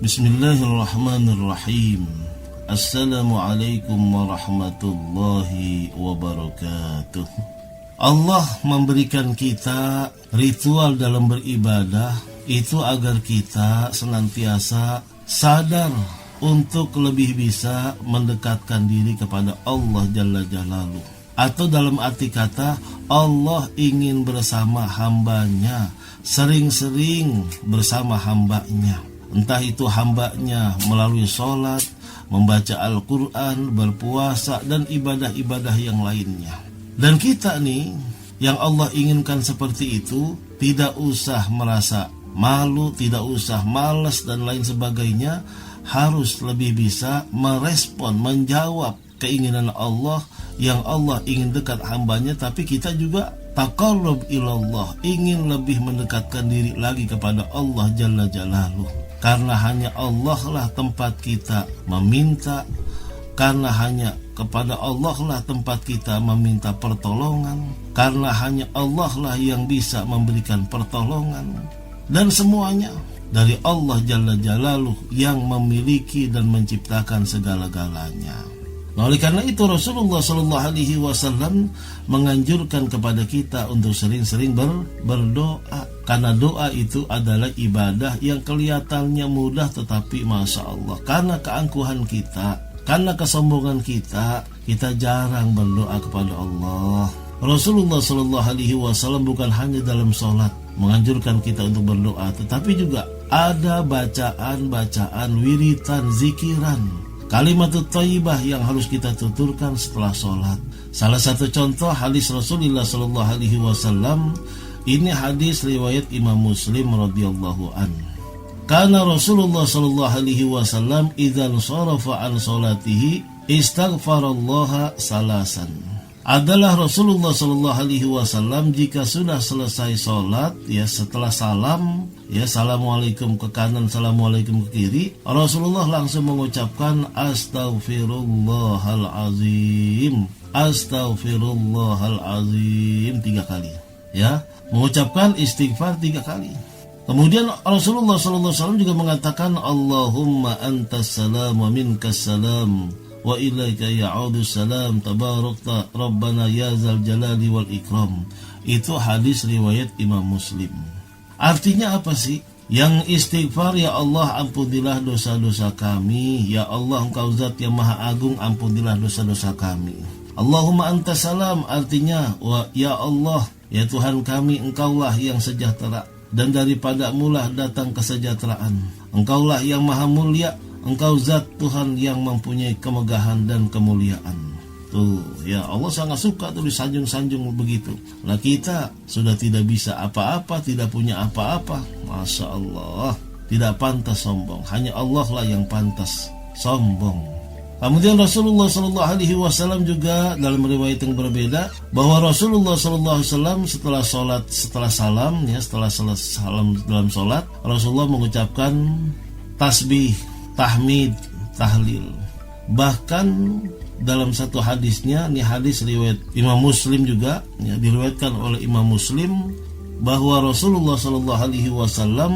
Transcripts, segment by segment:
Bismillahirrahmanirrahim. Assalamualaikum warahmatullahi wabarakatuh. Allah memberikan kita ritual dalam beribadah itu agar kita senantiasa sadar untuk lebih bisa mendekatkan diri kepada Allah Jalla Jalaluh. Atau dalam arti kata, Allah ingin bersama hambanya, sering-sering bersama hambanya. Entah itu hambanya melalui sholat, membaca Al-Quran, berpuasa, dan ibadah-ibadah yang lainnya. Dan kita nih, yang Allah inginkan seperti itu, tidak usah merasa malu, tidak usah malas, dan lain sebagainya. Harus lebih bisa merespon, menjawab keinginan Allah, yang Allah ingin dekat hambanya, tapi kita juga taqarrub ilallah, ingin lebih mendekatkan diri lagi kepada Allah Jalla Jalaluh. Karena hanya Allah lah tempat kita meminta, karena hanya kepada Allah lah tempat kita meminta pertolongan, karena hanya Allah lah yang bisa memberikan pertolongan, dan semuanya dari Allah Jalla Jalaluh yang memiliki dan menciptakan segala-galanya. Nah, oleh karena itu Rasulullah SAW menganjurkan kepada kita untuk sering-sering berdoa. Karena doa itu adalah ibadah yang kelihatannya mudah, tetapi Masya Allah, karena keangkuhan kita, karena kesombongan kita jarang berdoa kepada Allah. Rasulullah SAW bukan hanya dalam sholat menganjurkan kita untuk berdoa, tetapi juga ada bacaan-bacaan, wiritan, zikiran, kalimatut thayyibah yang harus kita tuturkan setelah sholat. Salah satu contoh hadis Rasulullah SAW, ini hadis riwayat Imam Muslim radhiyallahu an. Karena Rasulullah SAW idzan sharafa an salatihi istaghfarallaha salasan. Adalah Rasulullah SAW jika sudah selesai sholat, ya setelah salam, ya assalamualaikum ke kanan, assalamualaikum ke kiri, Rasulullah langsung mengucapkan astaghfirullahalazim, astaghfirullahalazim 3 kali, ya mengucapkan istighfar 3 kali. Kemudian Rasulullah SAW juga mengatakan Allahumma antas salam wa minkas salam wa ilaika ya'udu salam tabarakta rabbana ya zal jalali wal ikram. Itu hadis riwayat Imam Muslim. Artinya apa sih? Yang istighfar, ya Allah ampunilah dosa-dosa kami, ya Allah engkau zat yang maha agung, ampunilah dosa-dosa kami. Allahumma antas salam artinya ya Allah, ya Tuhan kami, engkaulah yang sejahtera, dan daripadamu lah datang kesejahteraan. Engkaulah yang maha mulia, engkau zat Tuhan yang mempunyai kemegahan dan kemuliaan. Tuh, ya Allah sangat suka tuh disanjung-sanjung begitu. Lah kita sudah tidak bisa apa-apa, tidak punya apa-apa. Masya Allah, tidak pantas sombong. Hanya Allah lah yang pantas sombong. Kemudian Rasulullah SAW juga dalam riwayat yang berbeda bahwa Rasulullah SAW setelah salam dalam sholat, Rasulullah mengucapkan tasbih, tahmid, tahlil. Bahkan dalam satu hadisnya, ini hadis riwayat Imam Muslim juga, ya, diriwayatkan oleh Imam Muslim bahwa Rasulullah SAW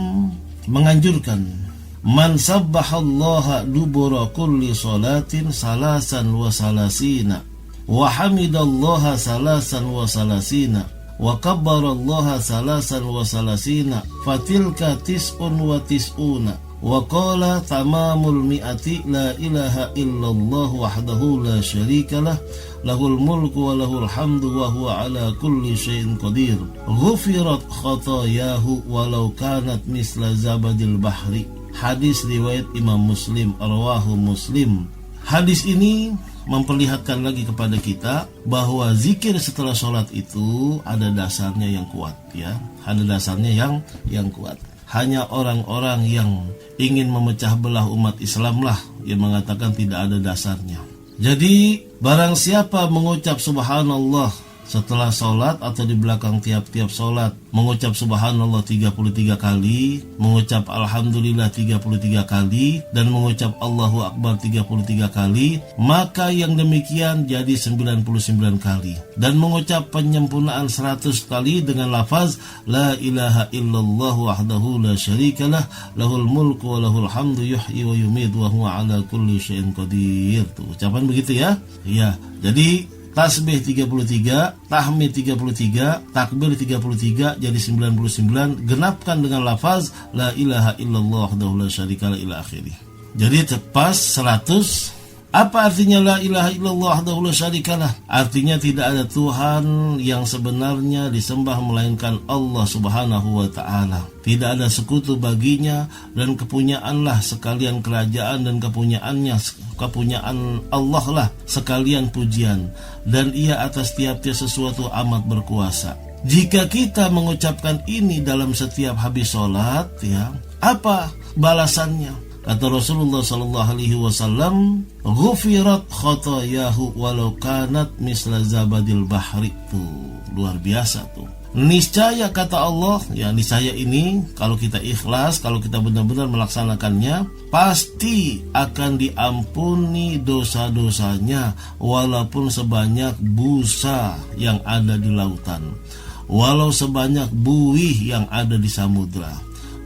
menganjurkan man sabbahallaha dubura kulli salatin salasan wa salasina wa hamidallaha salasan wa salasina wa kabbarallaha salasan wa salasina fatilka tis'un wa tis'una wa qala tamamul mi'ati la ilaha illallah wahdahu la syarikalah lahul mulku wa lahul hamdu wa huwa ala kulli syai'in qadir ghufirat khatayahu walau kanat misla zabadil bahri. Hadis riwayat Imam Muslim, arwahu Muslim. Hadis ini memperlihatkan lagi kepada kita bahwa zikir setelah sholat itu ada dasarnya yang kuat, ya, ada dasarnya yang kuat. Hanya orang-orang yang ingin memecah belah umat Islam lah yang mengatakan tidak ada dasarnya. Jadi barang siapa mengucap subhanallah setelah sholat atau di belakang tiap-tiap sholat mengucap subhanallah 33 kali, mengucap alhamdulillah 33 kali, dan mengucap Allahu Akbar 33 kali, maka yang demikian jadi 99 kali. Dan mengucap penyempurnaan 100 kali dengan lafaz la ilaha illallah wahdahu la syarikalah lahul mulku wa lahul hamdu yuhyi wa yumiitu wa huwa ala kulli syai'in qadir. Tuh, ucapan begitu ya. Iya, jadi tasbih 33, tahmid 33, takbir 33 jadi 99, genapkan dengan lafaz la ilaha illallah wahdahu la syarikalah ila akhirih. Jadi pas 100. Apa artinya la ilaha illallah wahdahu la syarikalah? Artinya tidak ada Tuhan yang sebenarnya disembah melainkan Allah Subhanahu wa taala. Tidak ada sekutu baginya, dan kepunyaanlah sekalian kerajaan, dan kepunyaan Allah lah sekalian pujian, dan ia atas tiap-tiap sesuatu amat berkuasa. Jika kita mengucapkan ini dalam setiap habis sholat, ya, apa balasannya? Kata Rasulullah sallallahu alaihi wasallam, "Ghufirat khotoyahu walau kanat misla zabadil bahri." Tuh, luar biasa tuh. Niscaya kata Allah, ya niscaya ini kalau kita ikhlas, kalau kita benar-benar melaksanakannya, pasti akan diampuni dosa-dosanya walaupun sebanyak busa yang ada di lautan, walau sebanyak buih yang ada di samudra,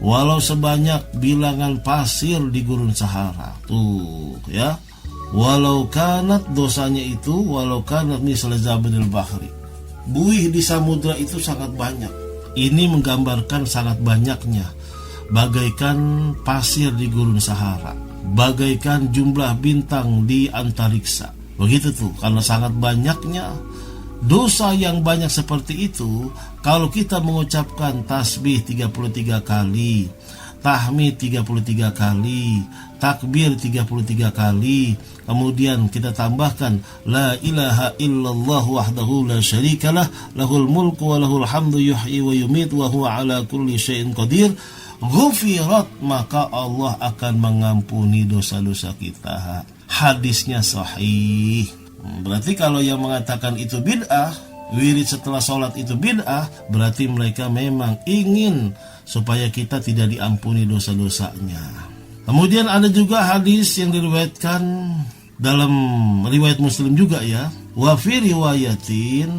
walau sebanyak bilangan pasir di gurun Sahara. Tuh ya, walau kanat dosanya itu, walau kanat misal zabadil bahri, buih di samudra itu sangat banyak. Ini menggambarkan sangat banyaknya, bagaikan pasir di gurun Sahara, bagaikan jumlah bintang di antariksa. Begitu tuh, karena sangat banyaknya dosa yang banyak seperti itu. Kalau kita mengucapkan tasbih 33 kali, tahmid 33 kali, takbir 33 kali, kemudian kita tambahkan la ilaha illallah wahdahu la syarikalah lahul mulku wa lahul hamdu yuhyi wa yumiitu wa huwa ala kulli syai'in qadir, ghufirat, maka Allah akan mengampuni dosa-dosa kita. Hadisnya sahih. Berarti kalau yang mengatakan itu bid'ah, wirid setelah sholat itu bid'ah, berarti mereka memang ingin supaya kita tidak diampuni dosa-dosanya. Kemudian ada juga hadis yang diriwayatkan dalam riwayat Muslim juga ya, wa fi riwayatin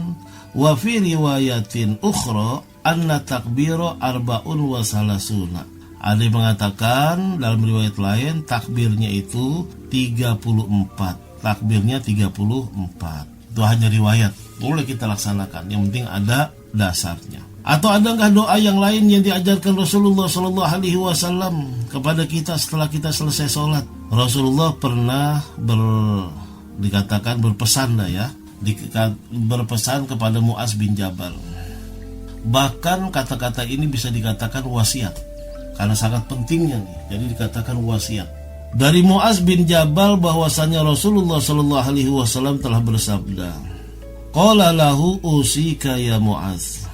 ukhra anna takbira arba'un wa salasuna. Ada yang mengatakan dalam riwayat lain takbirnya itu 34. Takbirnya 34. Itu hanya riwayat, boleh kita laksanakan, yang penting ada dasarnya. Atau ada nggak doa yang lain yang diajarkan Rasulullah Sallallahu Alaihi Wasallam kepada kita setelah kita selesai sholat? Rasulullah pernah berpesan kepada Mu'az bin Jabal. Bahkan kata-kata ini bisa dikatakan wasiat, karena sangat pentingnya nih, jadi dikatakan wasiat. Dari Mu'az bin Jabal bahwasanya Rasulullah sallallahu alaihi wasallam telah bersabda, qala lahu usika ya Mu'az,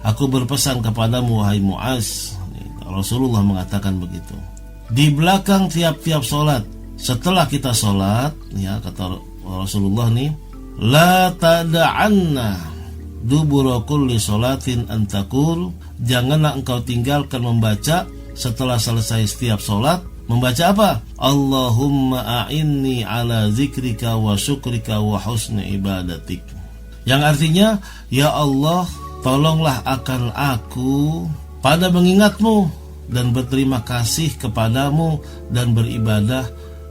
aku berpesan kepadamu wahai Mu'az. Rasulullah mengatakan begitu. Di belakang tiap-tiap sholat, setelah kita sholat, ya kata Rasulullah nih, la tada'anna dubura kulli sholatin antakul, janganlah engkau tinggalkan membaca setelah selesai setiap sholat. Membaca apa? Allahumma a'inni ala zikrika wa syukrika wa husni ibadatik. Yang artinya, ya Allah, tolonglah akan aku pada mengingatmu dan berterima kasih kepadamu dan beribadah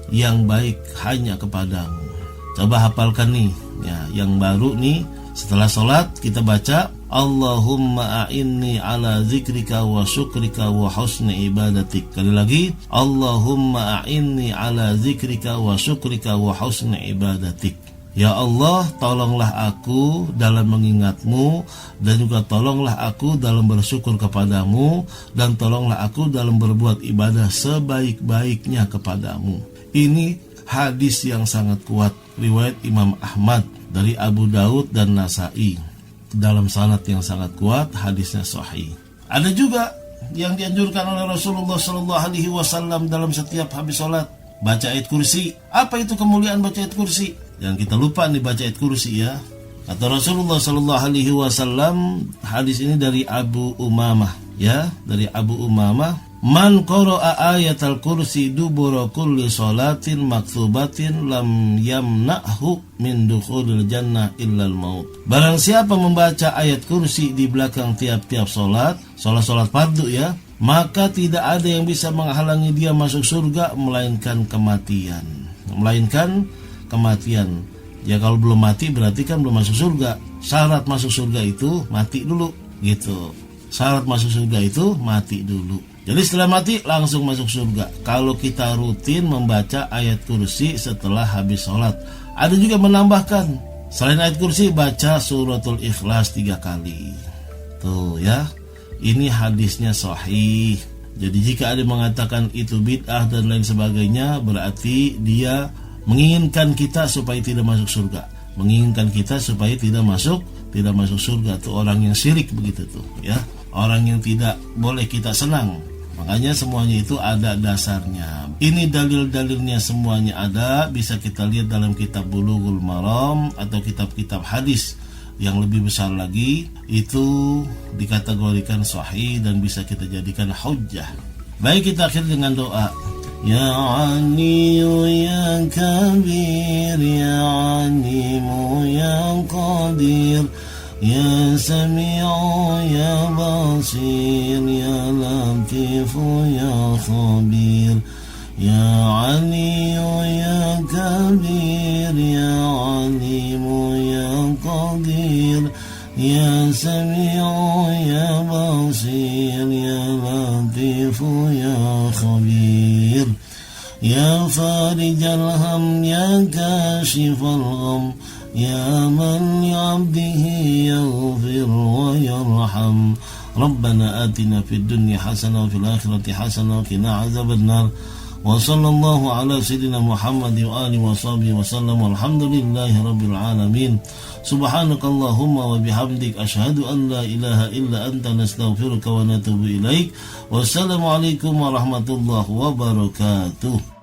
yang baik hanya kepadamu. Coba hafalkan nih, ya, yang baru nih. Setelah sholat kita baca Allahumma a'inni ala zikrika wa syukrika wa husni ibadatik. Kali lagi, Allahumma a'inni ala zikrika wa syukrika wa husni ibadatik. Ya Allah, tolonglah aku dalam mengingatmu, dan juga tolonglah aku dalam bersyukur kepadamu, dan tolonglah aku dalam berbuat ibadah sebaik-baiknya kepadamu. Ini hadis yang sangat kuat, riwayat Imam Ahmad dari Abu Daud dan Nasai, dalam sanad yang sangat kuat, hadisnya sahih. Ada juga yang dianjurkan oleh Rasulullah Sallallahu Alaihi Wasallam dalam setiap habis sholat, baca ayat kursi. Apa itu kemuliaan baca ayat kursi? Yang kita lupa nih baca ayat kursi ya. Kata Rasulullah sallallahu alaihi wasallam, hadis ini dari Abu Umamah, ya, dari Abu Umamah, man qara'a ayatal kursi dubura kulli salatin maktubatin lam yamna'hu min dukhulil jannah illal maut. Barang siapa membaca ayat kursi di belakang tiap-tiap salat fardu ya, maka tidak ada yang bisa menghalangi dia masuk surga melainkan kematian. Ya kalau belum mati berarti kan belum masuk surga. Syarat masuk surga itu mati dulu gitu. Syarat masuk surga itu mati dulu. Jadi setelah mati langsung masuk surga. Kalau kita rutin membaca ayat kursi setelah habis sholat. Ada juga menambahkan, selain ayat kursi baca suratul Ikhlas 3 kali. Tuh ya, ini hadisnya sahih. Jadi jika ada yang mengatakan itu bid'ah dan lain sebagainya, berarti dia menginginkan kita supaya tidak masuk surga. Menginginkan kita supaya tidak masuk surga. Tuh orang yang syirik begitu tuh ya. Orang yang tidak boleh kita senang. Makanya semuanya itu ada dasarnya. Ini dalil-dalilnya semuanya ada. Bisa kita lihat dalam kitab Bulughul Maram atau kitab-kitab hadis yang lebih besar lagi. Itu dikategorikan sahih dan bisa kita jadikan hujjah. Baik, kita akhir dengan doa. Ya Aliyu ya Kabir, ya Alimu ya Qadir, ya Sami'u ya Basir, ya Latifu ya Khabir. Ya Aliyu ya Kabir, ya Alimu ya Qadir, ya Sami'u ya Basir, ya Latifu ya Khabir. Ya Farijal Ham, ya Kashifal Gham, ya man li'abdihi yaghfir wa yarham. Rabbana atina fid dunya hasanah wa fil akhirati hasanah wa qina azaban nar. Wa sallallahu ala sayyidina Muhammad wa alihi wa sahbihi wa sallam. Walhamdulillahi rabbil alamin. Subhanakallahumma wa bihamdik asyhadu an la ilaha illa anta nastaghfiruka wa natubu ilaik. Wassalamualaikum warahmatullahi wabarakatuh.